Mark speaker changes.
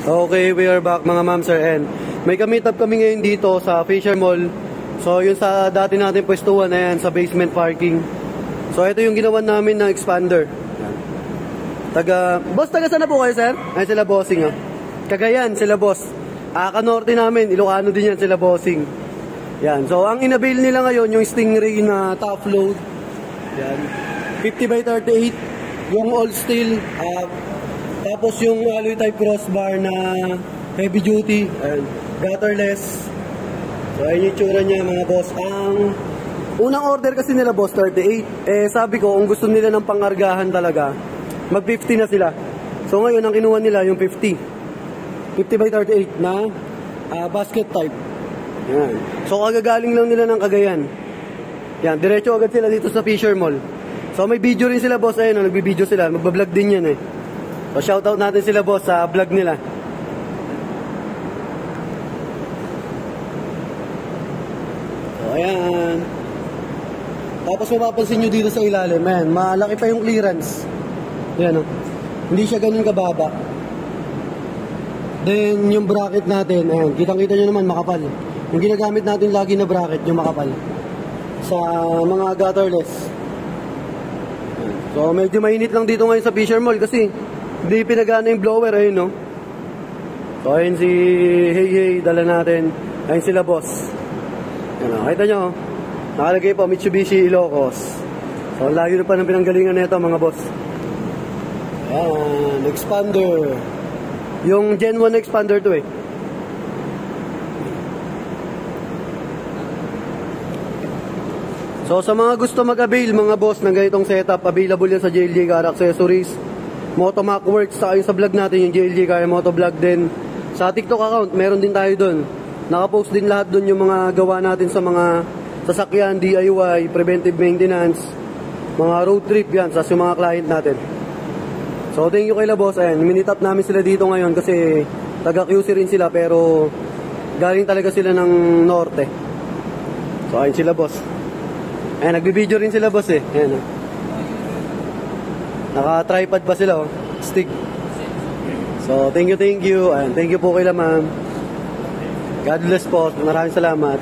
Speaker 1: Okay, we are back mga ma'am sir, and may ka-meet up kami ngayon dito sa Fisher Mall. So yun sa dati natin pwestuhan na yan, sa basement parking. So ito yung ginawa namin ng expander. Boss, taga sana po kayo sir? Ay sila bossing Cagayan, sila boss. Kanorte namin, Ilocano din yan, sila bossing. Yan, so ang inabail nila ngayon yung Stingray na top load. Yan, 50 by 38, yung all steel. Tapos yung alloy type crossbar na heavy duty, gutterless. So ayun yung tsura niya mga boss. Ang unang order kasi nila boss 38. Sabi ko kung gusto nila ng pangargahan talaga, mag 50 na sila. So ngayon ang kinuha nila yung 50 by 38 na basket type. Yan. So kagagaling lang nila ng Cagayan. Yan, diretso agad sila dito sa Fisher Mall. So may video rin sila boss, ayun, nagbibideo sila, magbablog din yan So shoutout natin sila boss sa vlog nila. So ayan. Tapos mapapansin nyo dito sa ilalim, ayan, malaki pa yung clearance. Ayan hindi siya ganun kababa. Then yung bracket natin, ayan, kitang-kita nyo naman makapal. Yung ginagamit natin lagi na bracket, yung makapal. Sa mga gutterless. So medyo mainit lang dito ngayon sa Fisher Mall kasi hindi pinagana yung blower, ayun So ayun si Hey, dala natin. Ayun sila boss. Ayun kita nyo, nakalagay po Mitsubishi Ilocos. So lagi na pa ng pinanggalingan nito mga boss. Ayan, expander. Yung Gen 1 expander to So sa mga gusto mag-avail mga boss ng ganitong setup, available yan sa JLG Car Accessories, Motomac Works, sa vlog natin yung JLG Car Motovlog din. Sa TikTok account, meron din tayo doon. Nakapost din lahat doon yung mga gawa natin sa mga sasakyan, DIY, preventive maintenance, mga road trip yan, sa mga client natin. So thank you kay La Boss. Ayan, minit up namin sila dito ngayon kasi taga QC rin sila pero galing talaga sila ng norte. So ayun sila boss. Ayan, nagbibideo rin sila boss Ayan naka-tripod pa sila stick. So thank you and thank you po kay La ma'am. God bless po, maraming salamat.